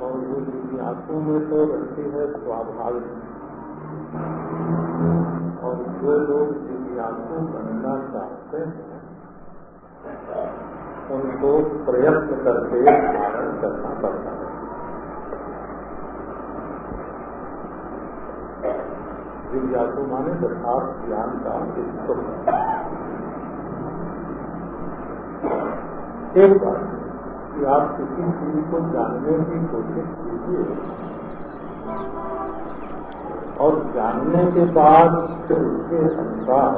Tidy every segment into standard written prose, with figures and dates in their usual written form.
और वो जिज्ञासु में तो रहती है स्वाभाविक, और जो लोग जिज्ञासु बनना चाहते हैं उनको प्रयत्न करके धारण करना पड़ता है। जिज्ञासु माने यथार्थ ज्ञान का इच्छुक। एक बात कि आप किसी चीज को जानने की कोशिश कीजिए और जानने के बाद फिर उसके अनुसार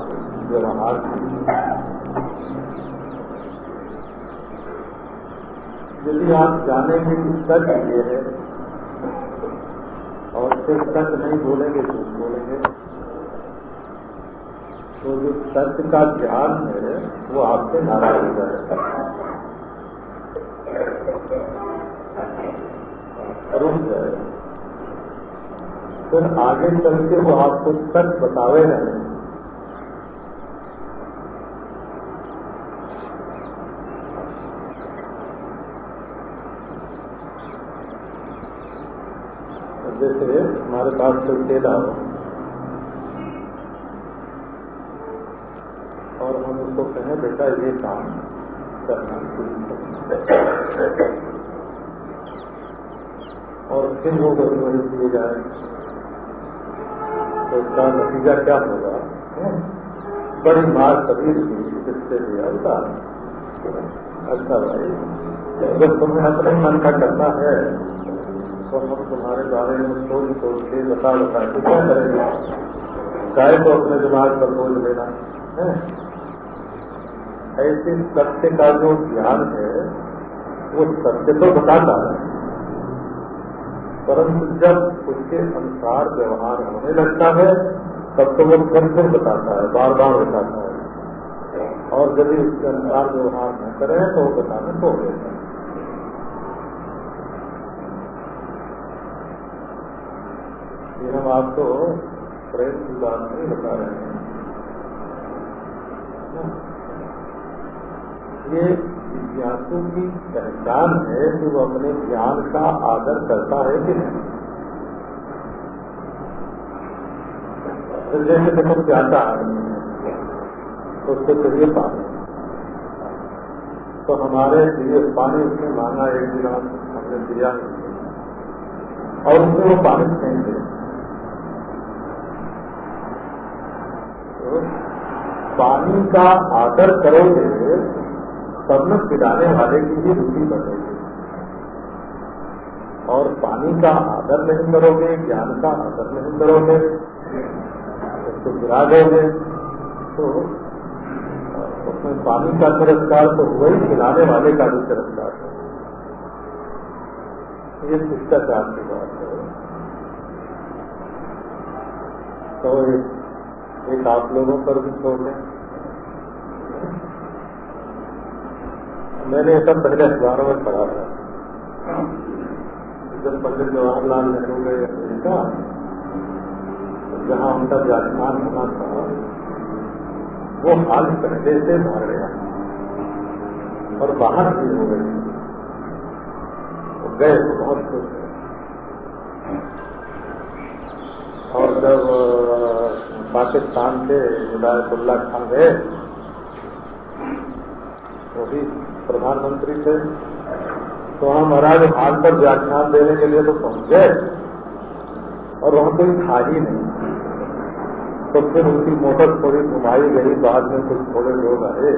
व्यवहार कीजिए। यदि आप जानेंगे कि सच ये है और फिर सच नहीं बोलेंगे, झूठ बोलेंगे, तो जो सच का ज्ञान है वो आपसे नाराज हो जाएगा, रुक जाएगा। फिर आगे चल के वो आपको सच बतावेगा नहीं। जैसे हमारे पास कोई चेला हो और हम उसको कहें बेटा ये काम करना और फिर वो वही किए जाए तो उसका नतीजा क्या होगा? बड़ी मार शरीर की किससे दिया होता। अच्छा भाई, अगर तुम्हें अपने मन का करना है तो हम तुम्हारे बारे में सोच के बता तो क्या करेंगे? गाय को अपने दिमाग पर बोझ लेना है। ऐसे सत्य का जो ज्ञान है वो सत्य तो बताता है, परंतु जब उसके अनुसार व्यवहार होने लगता है तब तो वो फिर बताता है, बार बार बताता है। और यदि उसके अनुसार व्यवहार न करें तो वो बताने छोड़ देता है। ये हम आपको प्रेम की बात नहीं बता रहे हैं। ये जिज्ञासु की पहचान है कि वो अपने ज्ञान का आदर करता है कि नहीं। तो जैसे देखो प्यासा आदमी है तो उसको चाहिए पानी, तो हमारे लिए पानी उसने मांगा, एक गिलास हमने दिया और उसने वो पानी फेंक दिया। पानी का आदर करोगे तब न पिलाने वाले की भी रुचि बढ़ेगी, और पानी का आदर नहीं करोगे, ज्ञान का आदर नहीं करोगे, उसको गिरा दोगे तो उसमें पानी का तिरस्कार तो हुआ ही, पिलाने वाले का भी तिरस्कार है। ये शिष्टाचार की बात है। तो एक आप लोगों पर भी छोड़ दें। मैंने सब पहले अखबारों में पढ़ा था, जब पंडित जवाहरलाल नेहरू गए अमेरिका, जहाँ उनका व्याख्यान होना था, वो हाल पहले से भर गया और बाहर भी हो गए। तो गए तो बहुत खुश है। और जब पाकिस्तान के हिदायतुल्ला खान गए, वो भी प्रधानमंत्री थे, तो हम महाराज हाल पर व्याख्यान देने के लिए तो पहुंच गए और वहां कोई था ही नहीं। तो फिर उनकी मोटर थोड़ी घुमाई गई, बाद में कुछ थोड़े लोग आए,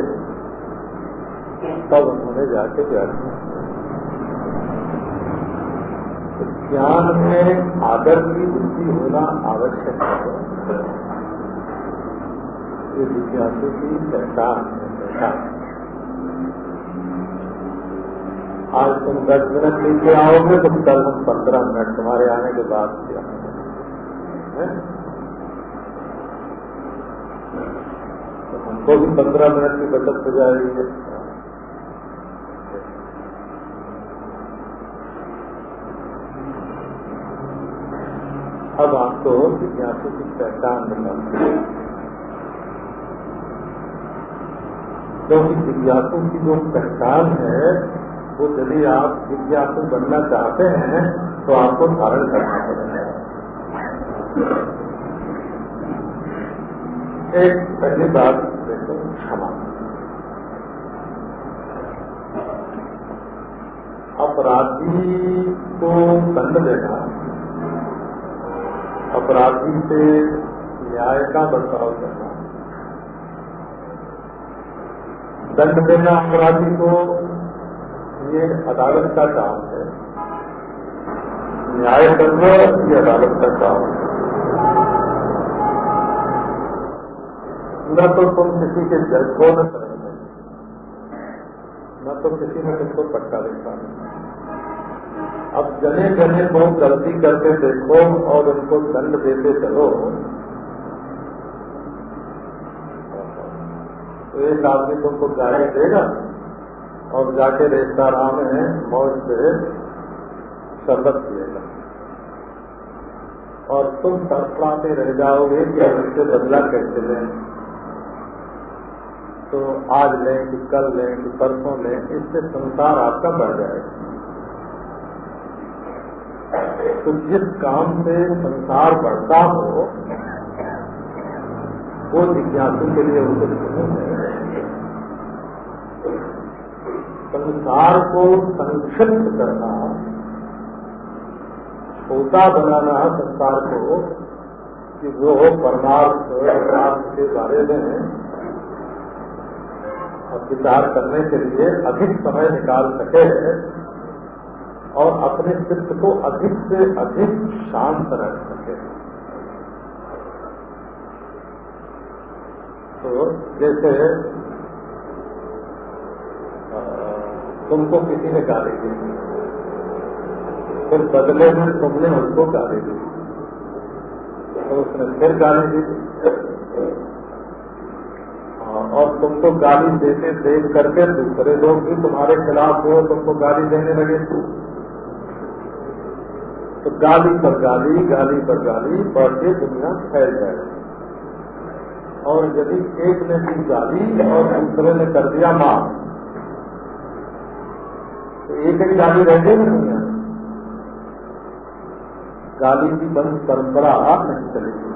तब उन्होंने जाके व्याख्यान। ज्ञान में आदर की वृद्धि होना आवश्यक है। ये जिज्ञासु की पहचान है। आज तुम 10 मिनट नीचे आओगे तो कल हम 15 मिनट तुम्हारे आने के बाद किया है? तो हमको भी 15 मिनट की बचत हो जाएगी। अब आपको जिज्ञासु की पहचान बताते हैं, क्योंकि जिज्ञासु की जो पहचान है वो यदि आप जिज्ञासु बनना चाहते हैं तो आपको धारण करना पड़ेगा। एक पहली बात देखो, क्षमा। अपराधी को दंड देना, अपराधी से न्याय का बर्ताव करना, दंड देना अपराधी को, ये अदालत का काम है। न्याय करना ये अदालत का काम है। न तो तुम किसी के जज हो न करेंगे, न तो किसी ने तुमको पट्टा देखा। अब जने जने को गलती करके देखो और उनको दंड देते चलो, तो एक आदमी तुमको गाली देगा और जाके रेस्तरां में मौज से शरबत पिएगा और तुम तड़पड़ाते रह जाओगे कि अब इससे बदला कैसे लें, तो आज लें कि कल लें कि परसों लें, इससे संसार आपका बढ़ जाएगा। तो जिस काम से संसार बढ़ता हो वो जिज्ञासु के लिए उचित नहीं है। संसार को संक्षिप्त करना, छोटा बनाना संसार को, कि वो परमार्थ के बारे में विचार करने के लिए अधिक समय निकाल सके और अपने चित्त को अधिक से अधिक शांत रख सके। तो जैसे तुमको किसी ने गाली दी, फिर बदले में तुमने उसको गाली दी, तो उसने फिर गाली दी और तुमको गाली देते देख करके दूसरे लोग भी तुम्हारे खिलाफ हो, तुमको गाली देने लगे। तो गाली पर गाली, गाली पर गाली बढ़ के दुनिया फैल जाए। और यदि एक ने दी गाली और दूसरे ने कर दिया माफ, तो एक ही गाली रह गई दुनिया। गाली की बंद परंपरा नहीं चलेगी।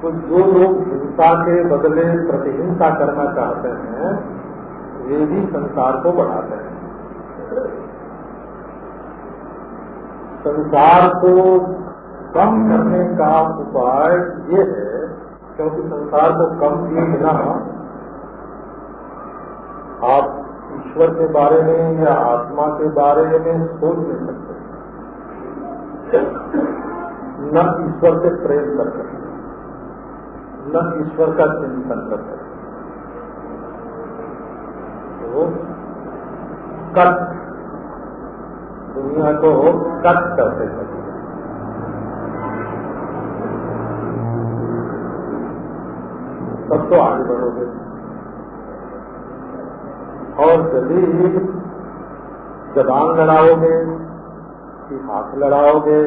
तो जो लोग हिंसा के बदले प्रतिहिंसा करना चाहते हैं, वे भी संसार को बढ़ाते हैं। संसार को कम करने का उपाय ये है, क्योंकि संसार को कम किए बिना आप ईश्वर के बारे में या आत्मा के बारे में सोच नहीं सकते, न ईश्वर से प्रेम कर सकते, न ईश्वर का चिंतन कर सकते। तो कट, दुनिया को कट करते हैं। तब तो आगे बढ़ोगे। और यदि जबान लड़ाओगे कि हाथ लड़ाओगे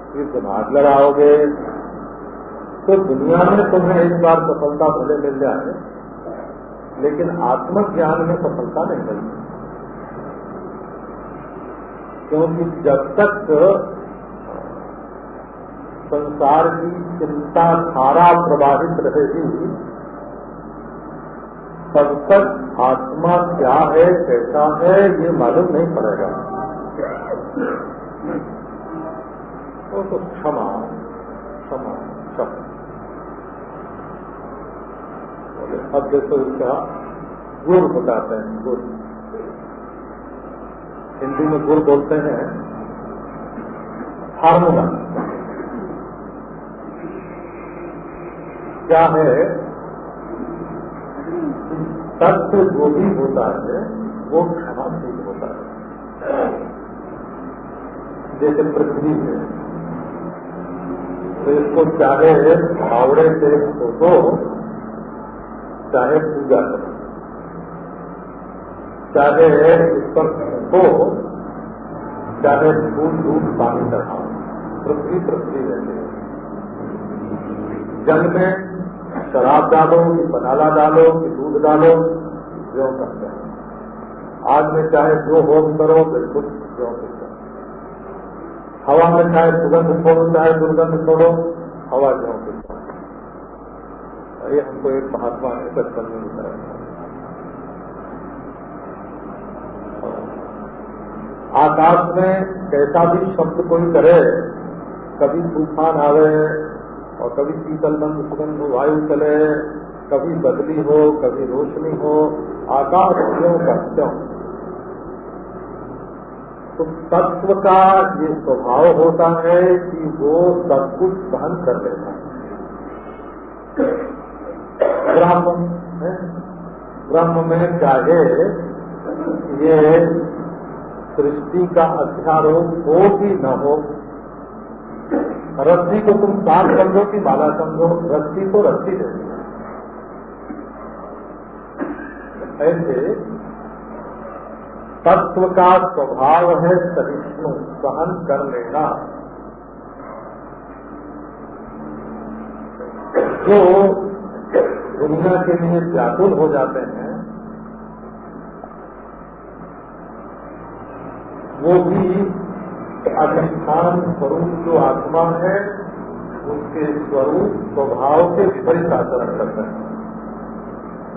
कि दिमाग लड़ाओगे, तो दुनिया में तुम्हें एक बार सफलता भले मिल जाए, लेकिन आत्मज्ञान में सफलता नहीं मिलती। क्योंकि जब तक संसार की चिंता धारा प्रवाहित रहेगी, तब तक आत्मा क्या है, कैसा है, ये मालूम नहीं पड़ेगा। तो क्षमा क्षमा क्षमा। अब देखो इसका गुर बताते हैं। गुर, हिंदी में गुर बोलते हैं फार्मूला। क्या है? तत्व जो भी होता है वो क्षमाशील होता है। जैसे पृथ्वी है, तो इसको चाहे फावड़े से धो, चाहे पूजा करो, चाहे इस पर धो, चाहे दूध दूध पानी चढ़ाओ, पृथ्वी पृथ्वी रहती है। जल में शराब डालो कि बनाला डालो कि दूध डालो, ज्यों करते हैं। आग में चाहे जो होम करो बिल्कुल ज्यों करते हैं। हवा में चाहे सुगंध छोड़ो चाहे दुर्गंध छोड़ो, हवा ज्यों करते हैं। ये हमको एक महात्मा ने बचपन में बताया। आकाश में कैसा भी शब्द कोई करे, कभी तूफान आवे और कभी शीतल मंद सुगंध वायु चले, कभी बदली हो कभी रोशनी हो, आकाश क्यों का क्यों। तो तत्व का ये स्वभाव होता है कि वो सब कुछ सहन कर लेता है। ब्रह्म में चाहे ये सृष्टि का अध्यारोप हो कि न हो, रस्सी को तुम साथ समझो कि माला समझो, रस्सी तो रस्सी देती है। ऐसे तत्व का स्वभाव है सहिष्णु, सहन कर लेना। जो दुनिया के लिए व्याकुल हो जाते हैं वो भी अधिष्ठान स्वरूप जो आत्मा है उसके स्वरूप स्वभाव के विपरीत आचरण करते हैं,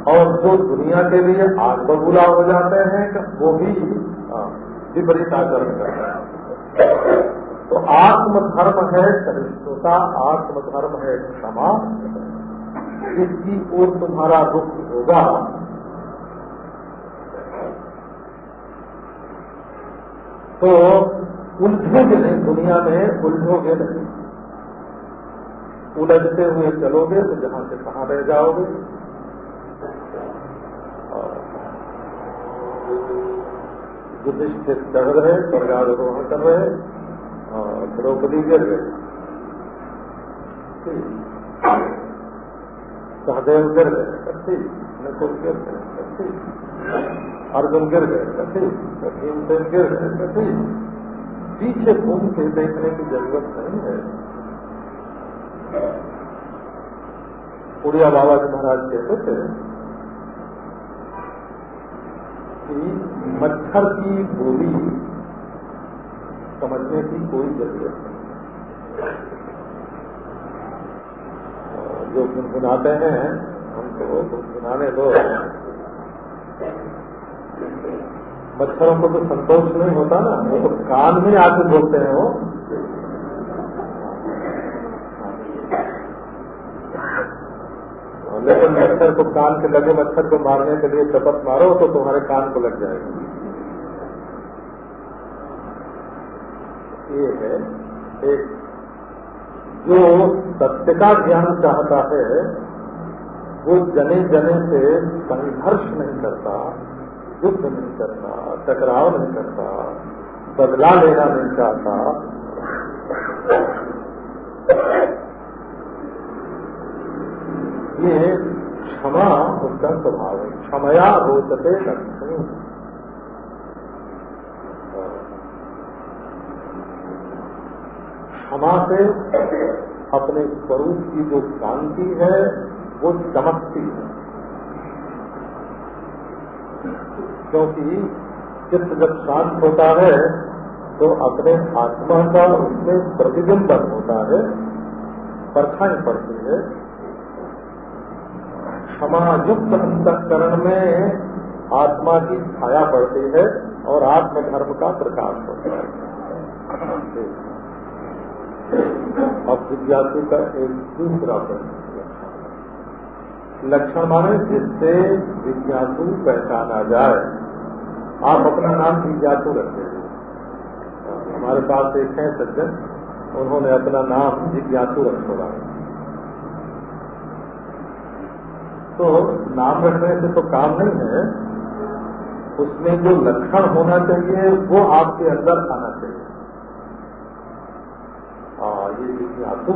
और जो दुनिया के लिए आग बबूला हो जाते हैं वो भी विपरीत आचरण करते हैं। तो आत्मधर्म है सहिष्णुता, आत्मधर्म है क्षमा। इसकी ओर तुम्हारा रुख होगा तो उलझोगे नहीं, दुनिया में उलझोगे नहीं। उलझते हुए चलोगे तो जहां से कहां रह जाओगे। युधिष्ठिर चढ़ रहे, स्वर्गारोहण कर रहे, द्रौपदी गिर गए, सहदेव गिर गए, नकुल गिर गए, अर्जुन गिर गए, भीमसेन गिर गए। पीछे घूम के देखने की जरूरत नहीं है। उड़िया बाबा जी महाराज कहते थे कि मच्छर की बोली समझने की कोई जरूरत नहीं। जो गुनगुनाते हैं हमको गुनगुनाने दो। मच्छरों को तो संतोष नहीं होता ना, वो तो कान में आके बोलते हैं। वो लेकिन मच्छर को कान के लगे, मच्छर को मारने के लिए शपथ मारो तो तुम्हारे कान को लग जाएगा। ये है एक जो सत्य का ज्ञान चाहता है वो जने जने से संघर्ष नहीं करता, युद्ध नहीं करता, टकराव नहीं करता, बदला लेना नहीं चाहता। ये क्षमा उसका स्वभाव है। क्षमया रोचते लक्ष्मी। क्षमा से अपने स्वरूप की जो शांति है वो चमकती है, क्योंकि चित्त जब शांत होता है तो अपने आत्मा का उसमें प्रतिबिंबन होता है, परछाई पड़ती है। क्षमायुक्त अंतःकरण में आत्मा की छाया पड़ती है और आत्मधर्म का प्रकाश होता है। अब जिज्ञासु का एक दूसरा लक्षण माने जिससे जिज्ञासु पहचाना जाए। आप अपना नाम जिज्ञासु रखते हैं। हमारे पास एक है सज्जन, उन्होंने अपना नाम जिज्ञासु रखा। तो नाम रखने से तो काम नहीं है, उसमें जो लक्षण होना चाहिए वो आपके अंदर आना चाहिए। ये जिज्ञासु।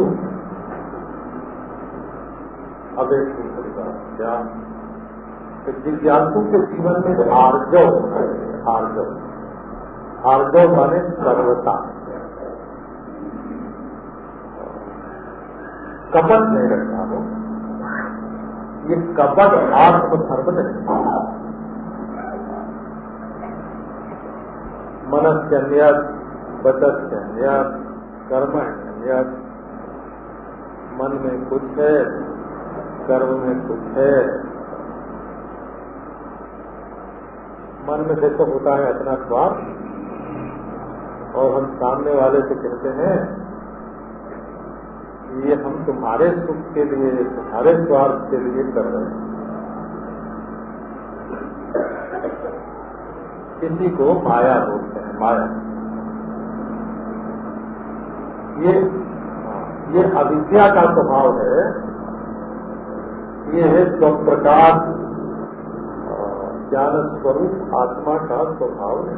अब एक दूसरी बात क्या, जिज्ञासु के जीवन में आर्जव होना चाहिए। आर्जव, आर्जव माने सर्वता, कपट नहीं रखना हो। ये कपट आत्मधर्म नहीं। मनस्यन्यत, वचस्यन्यत, कर्मण्यन्यत। मन में कुछ है, कर्म में कुछ है। मन में देखो होता है अपना स्वार्थ, और हम सामने वाले से कहते हैं ये हम तुम्हारे सुख के लिए, तुम्हारे स्वार्थ के लिए कर रहे हैं। किसी को माया बोलते हैं, माया। ये अविद्या का स्वभाव है। ये है स्वप्रकाश ज्ञान स्वरूप आत्मा का स्वभाव है।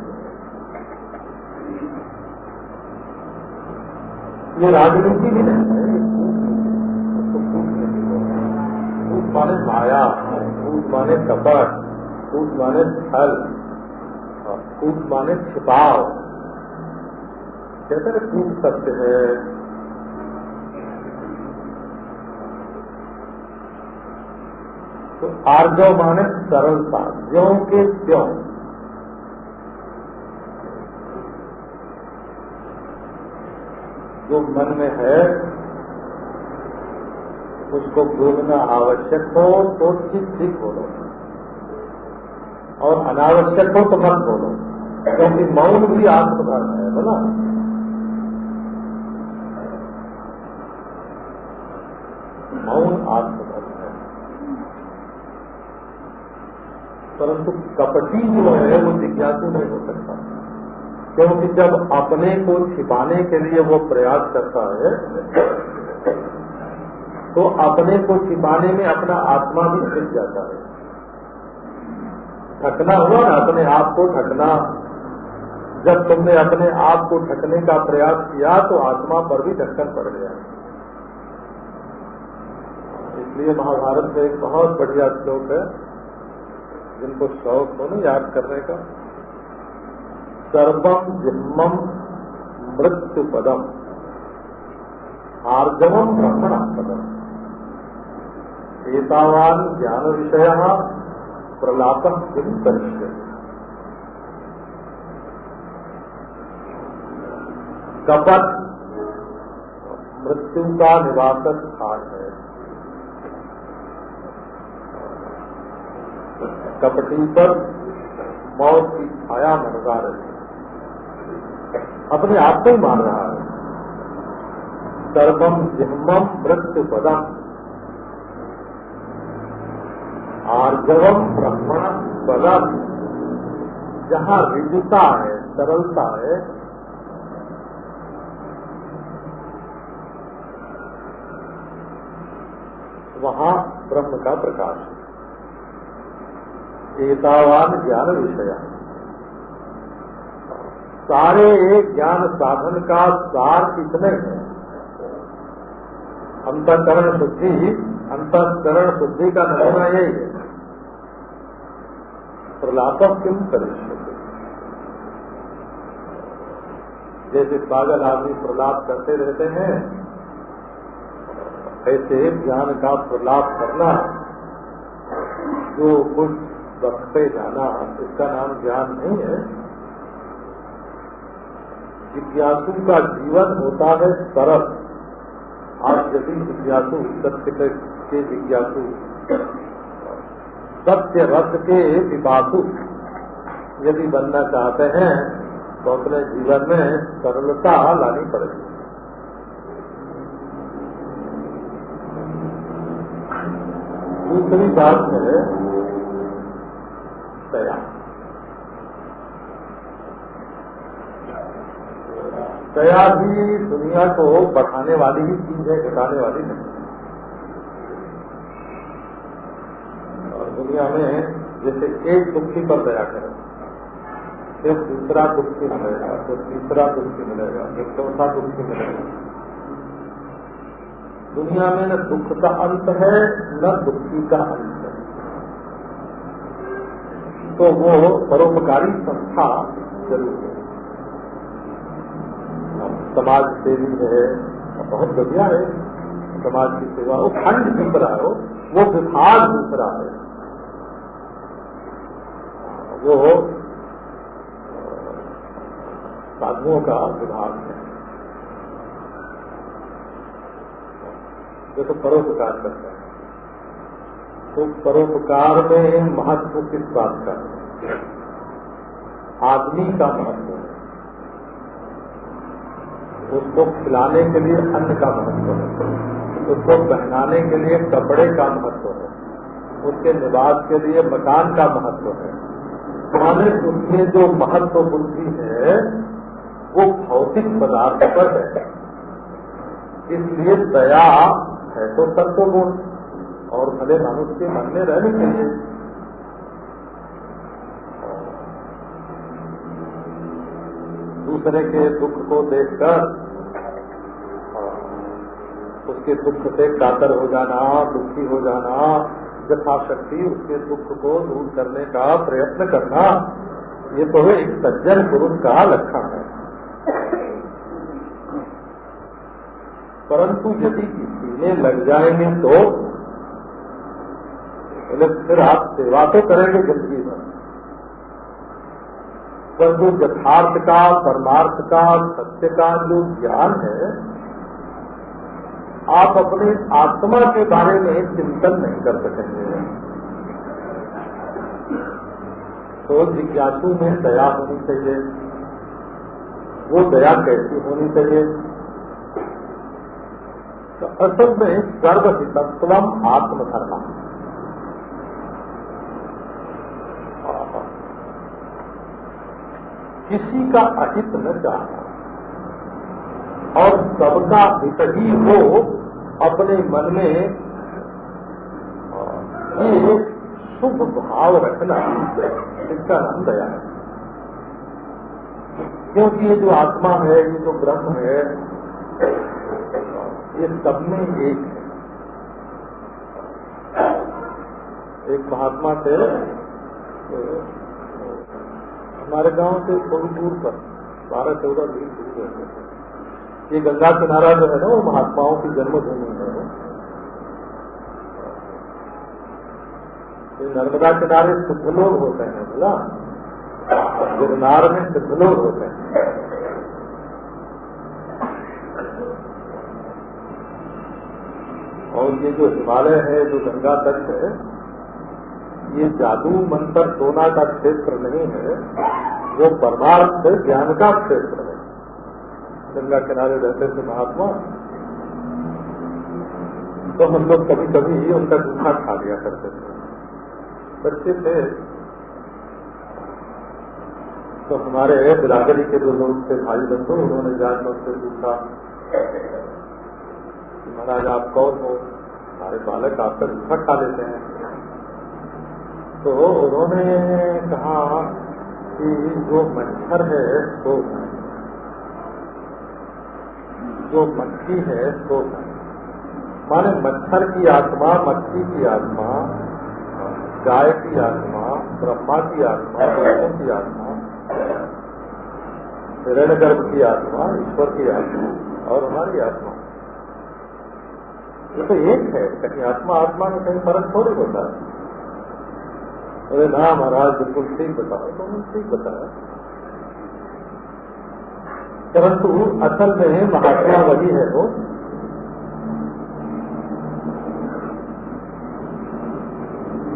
ये राजनीति भी नहीं है, भूत माने माया, भूत माने कपट, भूत माने छल, भूत माने छिपाव। कहते हैं भूत सत्य है। तो आर्जव माने सरलता, ज्यों के त्यों। जो मन में है उसको बोलना आवश्यक हो तो ठीक बोलो, और अनावश्यक हो तो मत बोलो, क्योंकि मौन भी आत्मधर्म है। बोला मौन आत्मधर्म है। परंतु कपटी जो है वो जिज्ञासु नहीं हो सकता, क्योंकि जब अपने को छिपाने के लिए वो प्रयास करता है तो अपने को छिपाने में अपना आत्मा भी छिप जाता है। ढकना हुआ ना, अपने आप को ढकना। जब तुमने अपने आप को ढकने का प्रयास किया तो आत्मा पर भी ढक्कन पड़ गया। इसलिए महाभारत में एक बहुत बढ़िया श्लोक है, जिनको शौक हो ना याद करने का। सर्वम जिम्मम मृत्यु पदम आर्जवम ब्रह्मण पदम एतावान ज्ञान विषय प्रलापम किम करिष्यति। कपट मृत्यु का निवास स्थान है। कपटी पर मौत की छाया मंडरा रही, अपने आप को ही मान रहा है। सर्वम जिह्मम मृत्यु पदम आर्जवम ब्रह्मण पदम। जहाँ ऋजुता है, सरलता है, वहाँ ब्रह्म का प्रकाश है। एतावान ज्ञान विषय, सारे ज्ञान साधन का सार कितने हैं? अंतःकरण शुद्धि, अंतःकरण शुद्धि का नमूना यही है। प्रलापम किम करिष्यति। जैसे पागल आदमी प्रलाप करते रहते हैं, ऐसे ज्ञान का प्रलाप करना, जो कुछ बखते जाना, इसका नाम ज्ञान नहीं है। जिज्ञासु का जीवन होता है सरल। आप यदि जिज्ञासु, सत्य के जिज्ञासु, सत्य रस के पिपासु यदि बनना चाहते हैं तो अपने जीवन में सरलता लानी पड़ेगी। दूसरी बात है दया। दया भी दुनिया को बढ़ाने वाली ही चीज है, घटाने वाली नहीं। और दुनिया में जैसे एक दुखी पर दया करें, फिर दूसरा दुखी मिलेगा, फिर तीसरा दुखी मिलेगा, फिर चौथा दुखी मिलेगा। दुनिया में न दुख का अंत है न दुखी का अंत है। तो वो परोपकारी संस्था जरूर है। समाज सेवी है, बहुत बढ़िया है समाज की सेवा। वो खंड चल रहा हो, वो विभाग दूसरा है, वो साधुओं का विभाग है। जो तो परोपकार करते हैं, तो परोपकार में महत्व किस बात का है? आदमी का महत्व है, उसको खिलाने के लिए अन्न का महत्व है, उसको पहनाने के लिए कपड़े का महत्व है, उसके निवास के लिए मकान का महत्व है। माने उसमें जो महत्व बुद्धि है वो भौतिक पदार्थ पर है। इसलिए दया है तो सत्वगुण और भले मनुष्य के मन में रहने चाहिए। दूसरे के दुख को देखकर उसके दुख से कातर हो जाना, दुखी हो जाना, यथाशक्ति उसके दुख को दूर करने का प्रयत्न करना, ये तो एक सज्जन पुरुष का लक्षण है। परंतु यदि किसी में लग जाएंगे तो फिर आप सेवा तो करेंगे जिंदगी भर, परंतु यथार्थ का, परमार्थ का, सत्य का जो ज्ञान है, आप अपने आत्मा के बारे में चिंतन नहीं कर सकेंगे। तो जिज्ञासु में दया होनी चाहिए। वो दया कैसी होनी चाहिए? तो असल में सर्वहितत्वम आत्मधर्म, किसी का अहित न चाहना और सबका हित ही हो अपने मन में, ये शुभ भाव रखना, इसका नाम दया है। क्योंकि ये जो आत्मा है, ये जो ब्रह्म है, ये सब में एक है। एक महात्मा थे, हमारे गांव से थोड़ी दूर पर 12-14 मील दूर रहते थे। ये गंगा किनारा जो है ना, वो महात्माओं की जन्मभूमि है। ये नर्मदा किनारे सिद्ध लोग होते हैं, बोला गिरनार में सिद्ध लोग होते हैं। और ये जो हिमालय है, जो गंगा तट है, ये जादू मंत्र सोना का क्षेत्र नहीं है, वो परमार्थ ज्ञान का क्षेत्र है। गंगा किनारे रहते थे महात्मा, तो हम लोग कभी कभी उनका जूठा खा लिया करते थे। बच्चे थे तो हमारे बिरादरी के जो लोग थे, भाई बंधु, उन्होंने जाकर उनसे पूछा, महाराज आप कौन हो? हमारे बालक आपका जूठा खा लेते हैं। तो उन्होंने कहा कि जो मच्छर है तो जो मक्खी है तो, माने मच्छर की आत्मा, मक्खी की आत्मा, गाय की आत्मा, ब्रह्मा की आत्मा, विष्णु की आत्मा, हिरण्यगर्भ की आत्मा, ईश्वर की आत्मा और हमारी आत्मा, ये तो एक है। कहीं आत्मा आत्मा में कहीं फर्क थोड़ी होता है। अरे ना महाराज, बिल्कुल ठीक बताओ। तो उन्होंने ठीक बताया, परंतु असल में महात्मा वही है वो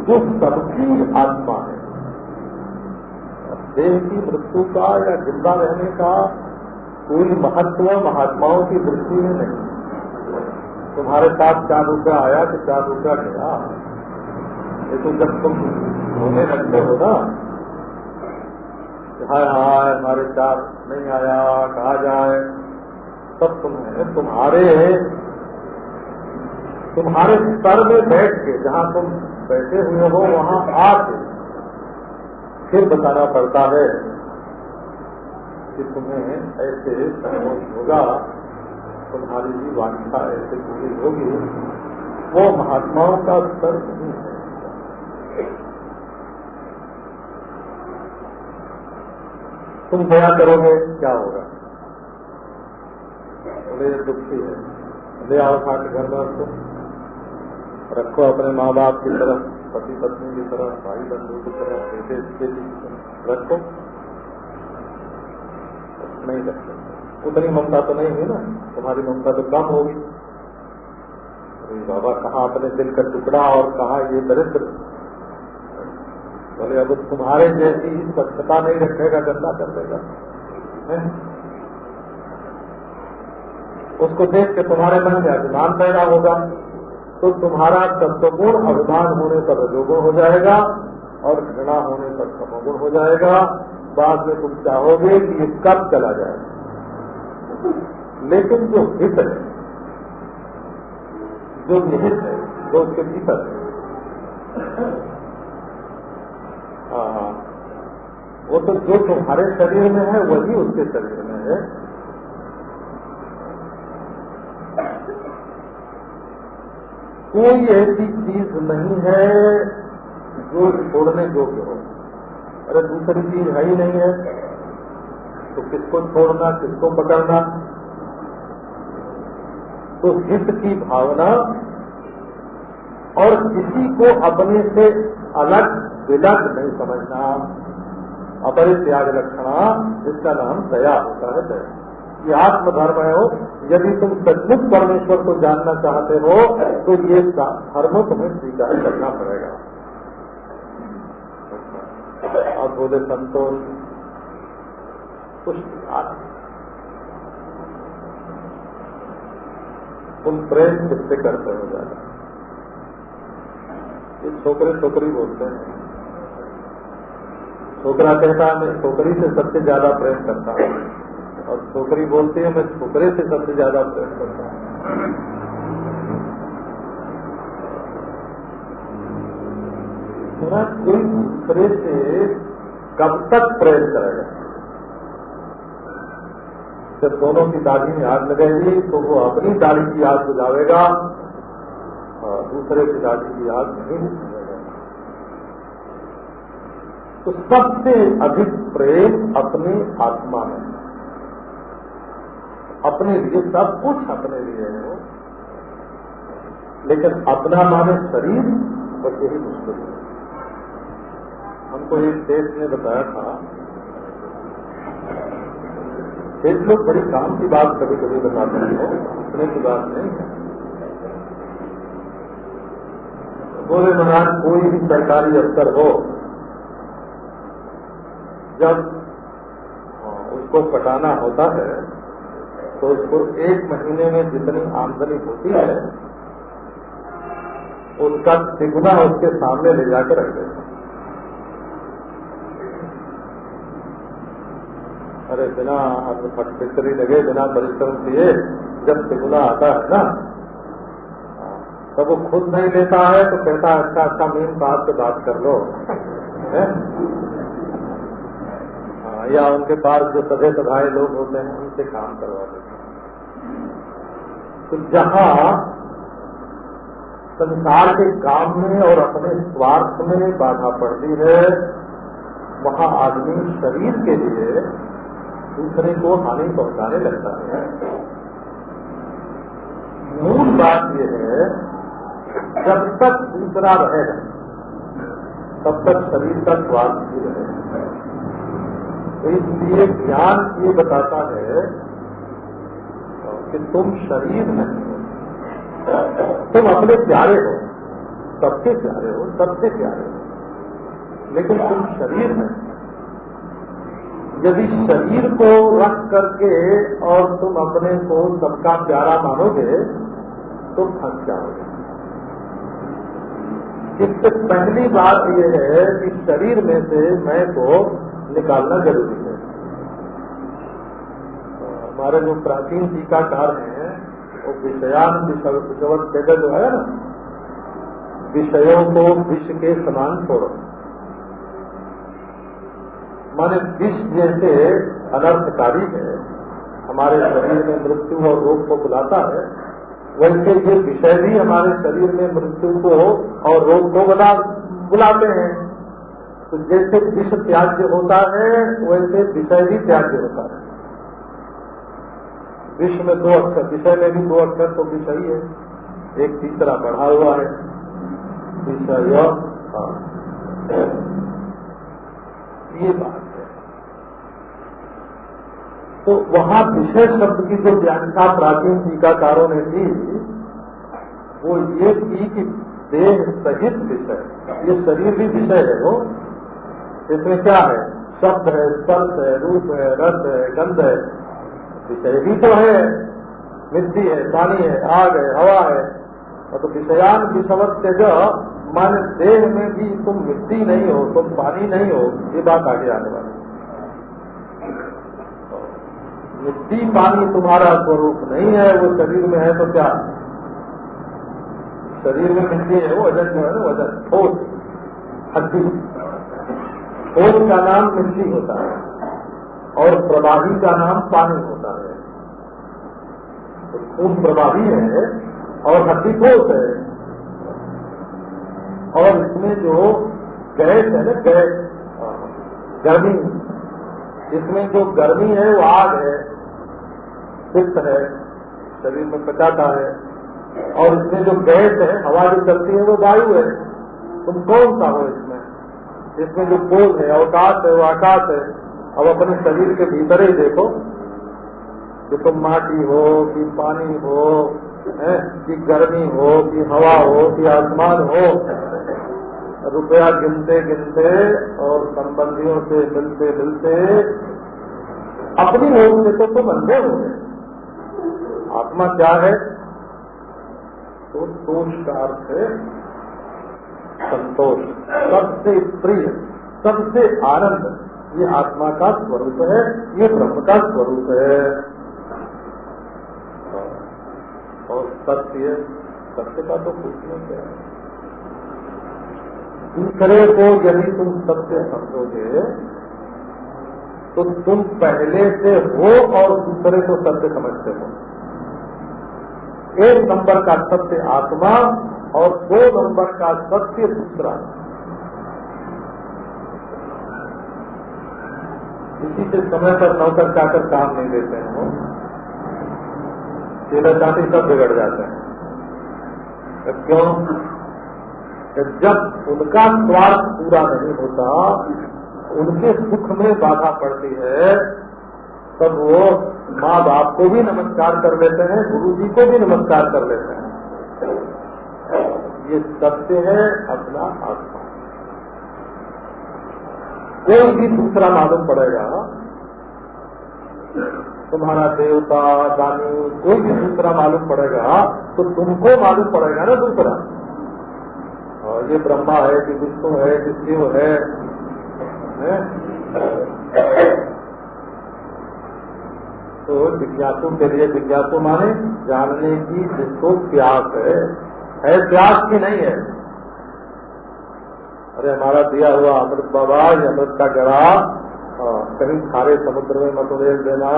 जो सबकी आत्मा है। देह की मृत्यु का या जिंदा रहने का कोई महत्व महात्माओं की दृष्टि में नहीं। तुम्हारे पास 4 रुपया आया कि 4 रुपया गया, ये तो जब तुम होने लगते हो ना, हाय हाय हमारे 4 नहीं आया, कहा जाए, तब तुम्हें तुम्हारे स्तर में बैठ के, जहाँ तुम बैठे हुए हो वहाँ आके फिर बताना पड़ता है कि तुम्हें ऐसे संतोष होगा, तुम्हारी भी वांछा ऐसे पूरी होगी। वो महात्माओं का स्तर नहीं है। तुम दया करोगे क्या होगा? बोले दुखी है, ले आओ खा के घर में उसको। रखो अपने माँ बाप की तरह, पति पत्नी की तरह, भाई बंधु की तरह, बेटे बेटी की तरह रखो, नहीं रख सकते। उतनी ममता तो नहीं हुई ना, तुम्हारी ममता तो कम होगी। बाबा कहाँ अपने दिल का टुकड़ा और कहाँ ये दरिद्र। बोले अब तुम्हारे जैसी स्वच्छता नहीं रखेगा, गंदा कर देगा। उसको देख के तुम्हारे मन में अभिमान पैदा होगा, तो तुम्हारा सत्वगुण अभिमान होने पर रजोगुण हो जाएगा और घृणा होने पर तमोगुण हो जाएगा। बाद में तुम चाहोगे कि ये कब चला जाए। लेकिन जो हित है, जो निहित है, जो उसके भीतर है, वो तो जो तुम्हारे शरीर में है वही उसके शरीर में है। कोई ऐसी चीज नहीं है जो छोड़ने योग्य हो। अरे दूसरी चीज है ही नहीं है तो किसको छोड़ना, किसको पकड़ना। तो हित की भावना और किसी को अपने से अलग विलग नहीं समझना, अपरित्याग लक्षणा, जिसका नाम दया होता है। दया ये आत्मधर्म है। हो यदि तुम सचमुच परमेश्वर को जानना चाहते हो तो ये धर्म तुम्हें स्वीकार करना पड़ेगा। अब बोले संतोष कुछ तुम प्रेम किससे करते हो ज्यादा? ये छोकरे छोकरी बोलते हैं। छोकरा कहता है मैं छोकरी से सबसे ज्यादा प्रेम करता हूँ, और छोकरी बोलती है मैं छोकरे से सबसे ज्यादा प्रेम करता हूँ। कोई दूसरे से कब तक प्रेम करेगा? जब दोनों की दाढ़ी में आग लगेगी तो वो अपनी दाढ़ी की आग बुझावेगा, दूसरे की दाढ़ी की आग नहीं बुझावेगा। तो सबसे अधिक प्रेम अपनी आत्मा में, अपने लिए सब कुछ अपने लिए है। लेकिन अपना माने शरीर, बस यही मुश्किल है। हमको एक देश ने बताया था, एक लोग बड़ी काम की बात कभी कभी बताते हैं, इतने की बात नहीं है। बोले महाराज कोई भी सरकारी अफसर हो, जब उसको पटाना होता है तो उसको 1 महीने में जितनी आमदनी होती है उसका तिगुना उसके सामने ले जाकर रख देते। अरे बिना फटफिक्री लगे, बिना परिश्रम किए जब तिगुना आता है ना, तब वो खुद नहीं लेता है तो कहता है अच्छा अच्छा मेन बात से बात कर लो है? या उनके पास जो सधे सधाए लोग होते हैं उनसे काम करवा देते हैं। तो जहाँ संसार के काम में और अपने स्वार्थ में बाधा पड़ती है, वहाँ आदमी शरीर के लिए दूसरे को हानि पहुंचाने लगता है। मूल बात यह है जब तक दूसरा रहेगा तब तक शरीर का स्वार्थ भी रहेगा। तो इसलिए ज्ञान ये बताता है कि तुम शरीर नहीं हो, तुम अपने प्यारे हो, सबके प्यारे हो, सबसे प्यारे हो, लेकिन तुम शरीर नहीं। यदि शरीर को रख करके और तुम अपने को सबका प्यारा मानोगे तो फंस जाओगे। इससे पहली बात यह है कि शरीर में से मैं को निकालना जरूरी है। हमारे जो प्राचीन टीकाकार हैं वो विषयान विषवत कहकर जो है ना, विषयों को विष के समान छोड़ो, माने विष जैसे अनर्थकारी है, हमारे शरीर में मृत्यु और रोग को बुलाता है, वैसे ये विषय भी हमारे शरीर में मृत्यु को और रोग को बुलाते हैं। तो जैसे विष त्याज्य होता है वैसे विषय भी त्याज्य होता है। विष में 2 अक्षर, विषय में भी 2 अक्षर तो विषय है, एक तीसरा बढ़ा हुआ है। विषय, ये बात है। तो वहाँ विषय शब्द की जो व्याख्या प्राचीन टीकाकारों ने दी वो ये थी कि देह सहित विषय, ये शरीर भी विषय है। वो इसमें क्या है? शब्द है, स्पर्श है, रूप है, रस है, गंध है, विषय भी तो है। मिट्टी है, पानी है, आग है, हवा है। तो विषयान विषवत तेज, मान देह में भी तुम मिट्टी नहीं हो, तुम पानी नहीं हो, ये बात आगे आने वाली। मिट्टी पानी तुम्हारा स्वरूप नहीं है, वो शरीर में है तो क्या? शरीर में मिट्टी है, वो वजन जो है ना, वजन, ठोस, हड्डी। ठोस का नाम मिट्टी होता है और प्रवाही का नाम पानी होता है। तो खून प्रवाही है और हड्डी ठोस है। और इसमें जो गैस है ना, गैस, गर्मी, इसमें जो गर्मी है वो आग है, पित्त है, शरीर में पचाता है। और इसमें जो गैस है, हवा जो चलती है, वो वायु है। तुम कौन सा हो इसमें? इसमें जो पोल है, अवकाश है, वो आकाश है। अब अपने शरीर के भीतर ही देखो कि तुम माटी हो कि पानी हो, कि गर्मी हो कि हवा हो कि आसमान हो। रुपया गिनते गिनते और संबंधियों से मिलते मिलते अपनी होश से तो तुम अंधे हो गए। आत्मा क्या है? तो तोष का अर्थ है संतोष, सबसे प्रिय, सबसे आनंद। ये आत्मा का स्वरूप है, ये ब्रह्म का स्वरूप है। और सत्य, सत्य का तो पूछना क्या है? दूसरे को यदि तुम सत्य समझोगे तो तुम पहले से हो और दूसरे को सत्य समझते हो। एक नंबर का सत्य आत्मा और 2 नंबर का सत्य दूसरा। इसी से समय पर नौकर चाकर काम नहीं देते हैं, तेरा चाटी सब बिगड़ जाते हैं। क्यों? जब उनका स्वार्थ पूरा नहीं होता, उनके सुख में बाधा पड़ती है, तब वो माँ बाप को भी नमस्कार कर लेते हैं, गुरु जी को भी नमस्कार कर लेते हैं। ये सत्य है अपना आत्मा। कोई भी दूसरा मालूम पड़ेगा, तुम्हारा देवता दानी कोई भी दूसरा मालूम पड़ेगा तो तुमको मालूम पड़ेगा ना दूसरा। और ये ब्रह्मा है कि विष्णु है कि शिव है। तो जिज्ञासु के लिए, जिज्ञासु माने जानने की जिसको प्यास है प्यास की नहीं है। अरे हमारा दिया हुआ अमृत बाबा, ये अमृत का गड़ा कहीं खारे समुद्र में मत उड़ेल देना।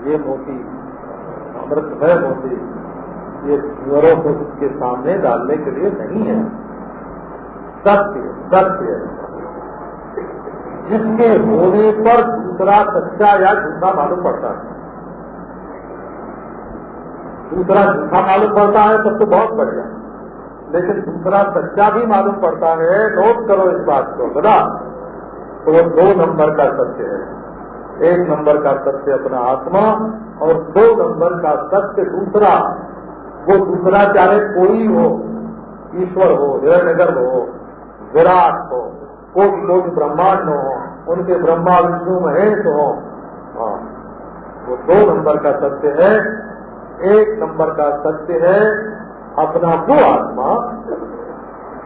ये मोती अमृत है, मोती ये सुअरों को के सामने डालने के लिए नहीं है। सत्य, सत्य जिसके होने पर दूसरा सच्चा या झूठा मालूम पड़ता है। दूसरा झूठा मालूम पड़ता है तब तो बहुत बढ़िया, लेकिन दूसरा सच्चा भी मालूम पड़ता है। नोट करो इस बात को, बता। तो वो 2 नंबर का सत्य है। 1 नंबर का सत्य अपना आत्मा और 2 नंबर का सत्य दूसरा। वो दूसरा चाहे कोई हो, ईश्वर हो, हिरण्यगर्भ हो, विराट हो, कोटि ब्रह्मांड हो, उनके ब्रह्मा विष्णु महेश हो। वो 2 नंबर का सत्य है। 1 नंबर का सत्य है अपना वो आत्मा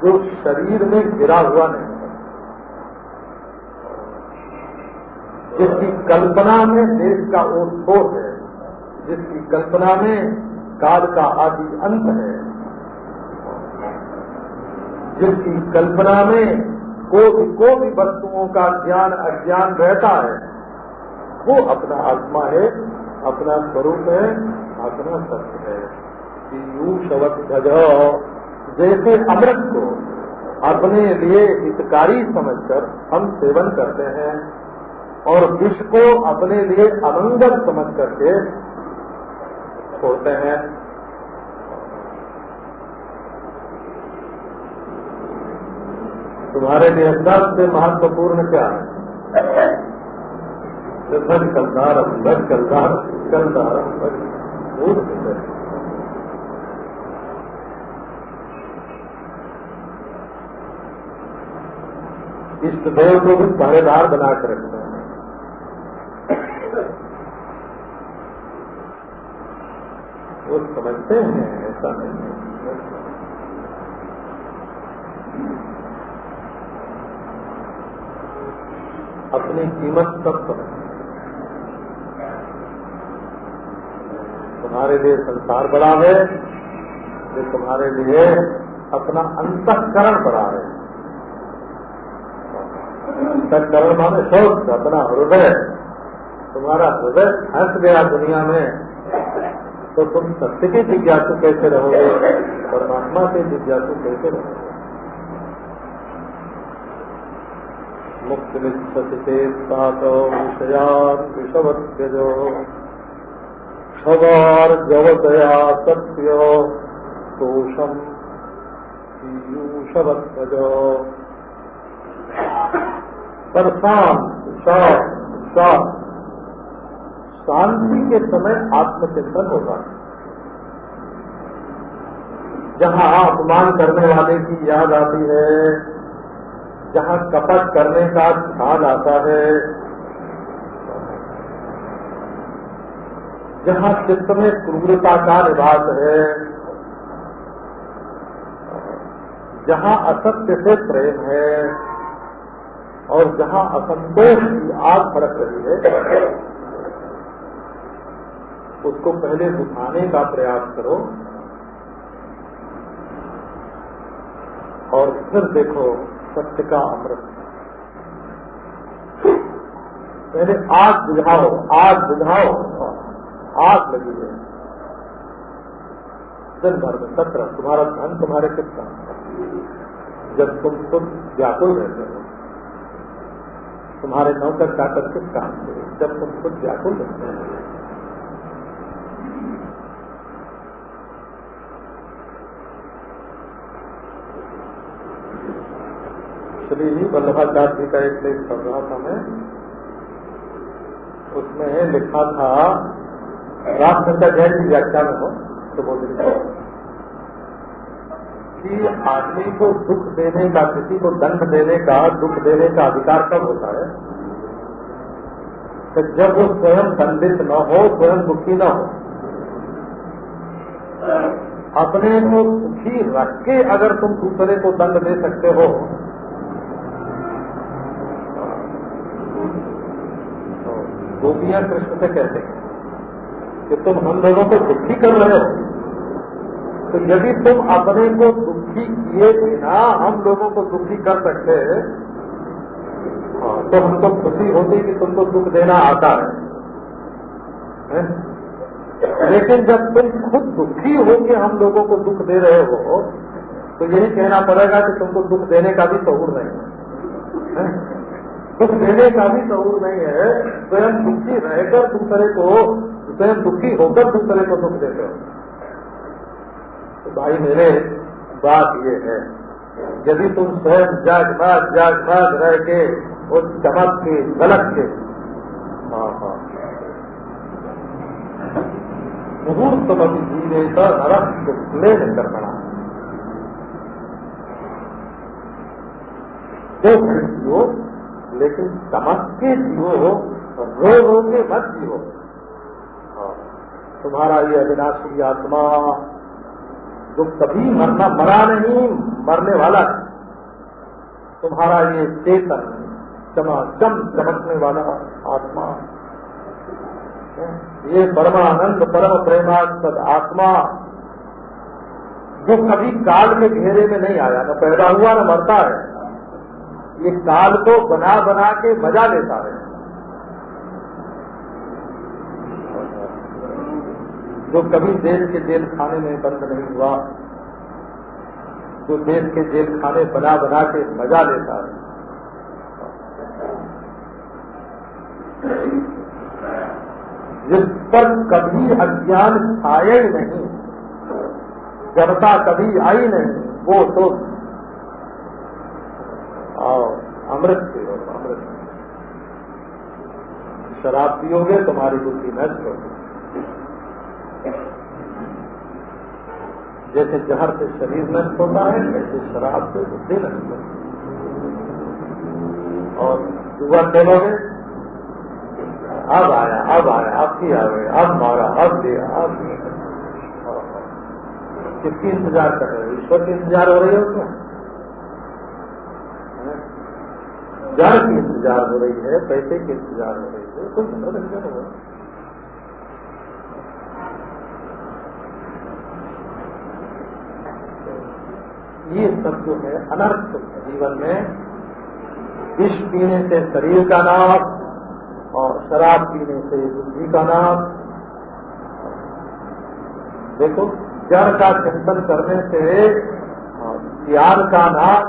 जो शरीर में गिरा हुआ नहीं है, जिसकी कल्पना में देश का ओत है, जिसकी कल्पना में काल का आदि अंत है, जिसकी कल्पना में को भी वस्तुओं का ज्ञान अज्ञान रहता है, वो अपना आत्मा है, अपना स्वरूप है, अपना सत्य है। यूशवत भज, जैसे अमृत को अपने लिए हितकारी समझकर हम सेवन करते हैं और विष को अपने लिए अमंगल समझ करके छोड़ते हैं। तुम्हारे लिए सबसे महत्वपूर्ण क्या है? भज कलदार भज कलदार कलदार भज मूर्ख है। इष्ट देव को भी पहरेदार बना कर रखते हैं। वो समझते हैं, ऐसा नहीं है। अपनी कीमत सब समझते। तुम्हारे लिए संसार बड़ा है, ये तुम्हारे लिए अपना अंतःकरण बड़ा है। अंतःकरण माने सोच, अपना हृदय। तुम्हारा हृदय फंस गया दुनिया में, तो तुम सत्य के जिज्ञासु कैसे रहोगे? परमात्मा के जिज्ञासु कैसे रहोगे? मुक्ति निश्चिते पातो विषयान विषवत्यजो क्षवार जवतया सत्यो तोषम पीयूषवत्यजो। पर शांति के समय आत्मचिंतन होगा। जहाँ अपमान करने वाले की याद आती है, जहाँ कपट करने का ख्याल आता है, जहाँ चित्त में क्रूरता का निवास है, जहाँ असत्य से प्रेम है और जहाँ असंतोष की आग भड़क रही है, उसको पहले बुझाने का प्रयास करो और फिर देखो सत्य का अमृत। पहले आग बुझाओ, आग बुझाओ, आग लगी है दिन भर में। सत्र तुम्हारा धन तुम्हारे किस काम का? जब तुम खुद व्याकुल रहते हो। तुम्हारे नौकर चाकर किस काम से? जब तुम खुद व्याकुल रहते हो। श्री वल्लभाचार्य जी का एक लेख पढ़ रहा था मैं, उसमें लिखा था, रामचंद्र जैन की व्याख्या में हो तो वो लिखा कि आदमी को दुख देने का, किसी को दंड देने का, दुख देने का अधिकार कब होता है? तो जब वो स्वयं दंडित न हो, स्वयं दुखी न हो। अपने को सुखी रख के अगर तुम दूसरे को दंड दे सकते हो, गोपियां कृष्ण से कहते हैं कि तुम हम लोगों को दुखी कर रहे हो, तो यदि तुम अपने को दुखी किए बिना हम लोगों को दुखी कर सकते तो हमको खुशी होती कि तुमको दुख देना आता है? लेकिन जब तुम खुद दुखी होकर हम लोगों को दुख दे रहे हो, तो यही कहना पड़ेगा कि तुमको दुख देने का भी शऊर नहीं है। दुख देने का भी शऊर नहीं है। स्वयं दुखी रहकर दूसरे को, स्वयं दुखी होकर दूसरे को दुख देते हो। तो भाई मेरे बात ये है, यदि तुम स्वयं जाग रह के वो चमक के झलक के मुहूर्तमति जीवे का नरक क्लेश करना, दो जियो लेकिन चमक के जियो, रो के मत जियो। तुम्हारा ये अविनाशी आत्मा जो कभी मरा नहीं, मरने वाला है, तुम्हारा ये चेतन चमाचम चमकने वाला आत्मा, ये परमानंद परम प्रेमास्पद आत्मा जो कभी काल के घेरे में नहीं आया, न पैदा हुआ न मरता है, ये काल को बना बना के मजा लेता है, जो कभी देश के जेल खाने में बंद नहीं हुआ, जो देश के जेल खाने बना बना के मजा लेता है। जिस पर कभी अज्ञान छाया ही नहीं, जड़ता कभी आई नहीं, वो तो और अमृत पियो, अमृत। शराब पियोगे तुम्हारी बुद्धि नष्ट होगी। जैसे जहर से शरीर नष्ट होता है, वैसे शराब से बुद्धि नष्ट होती है। और जुआ खेलोगे, अब आया, अब किया गया, अब मारा, अब दिया, अब दिया। किसकी इंतजार कर रहे हो? ईश्वर की इंतजार हो रही है उसमें? जड़ की इंतजार हो रही है, पैसे की इंतजार हो रही है, तो मनोरंजन हो। ये सब जो है अनर्थ जीवन में। विष पीने से शरीर का नाश और शराब पीने से बुद्धि का नाश। देखो, जड़ का चिंतन करने से ज्ञान का नाश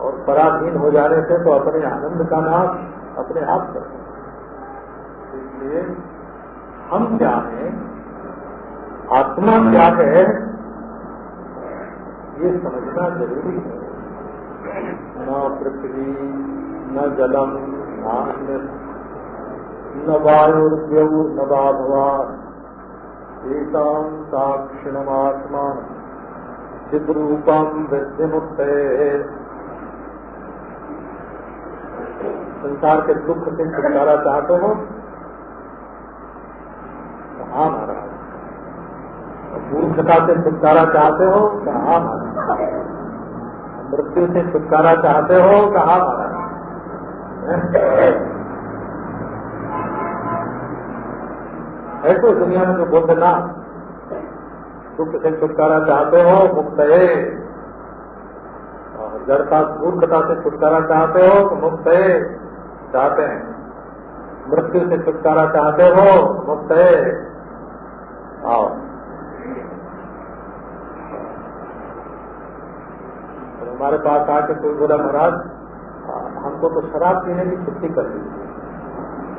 और पराधीन हो जाने से तो अपने आनंद का नाश अपने आप करते हैं। इसलिए हम क्या हैं, आत्मा क्या है, ये समझना जरूरी है। न पृथ्वी, न जलम, न वायुर्द्यौ, न भवा, एकां साक्षिणमात्मा चिद्रूपम विद्यमुक्ते। संसार के दुख से छुटकारा चाहते हो? कहाँ महाराज? मूर्खता से छुटकारा चाहते हो? कहाँ महाराज? मृत्यु से छुटकारा चाहते हो? कहाँ महाराज? है तो दुनिया में जो बोलते ना, दुख से छुटकारा चाहते हो, मुक्त है। जड़ता मूर्खता से छुटकारा चाहते हो तो मुक्त है, चाहते हैं। मृत्यु से छुटकारा चाहते हो, मुक्त है। आओ, तो हमारे पास आके कोई बोला, महाराज हमको तो शराब पीने की छुट्टी कर दीजिए।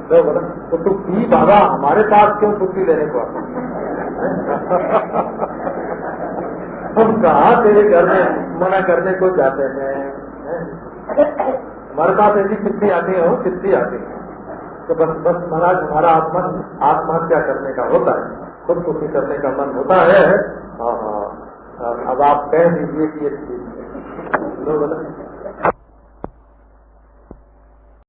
तो बोला, तो तू पी बाबा, हमारे पास क्यों छुट्टी लेने को आता? हम कहाँ तेरे घर में मना करने को जाते हैं? हमारे पास ऐसी चिट्ठी आती है, चिट्ठी आती है तो बस महाराज हमारा आत्महत्या करने का होता है, खुदकुशी करने का मन होता है। हाँ, अब आप कह दीजिए कि ये ठीक है।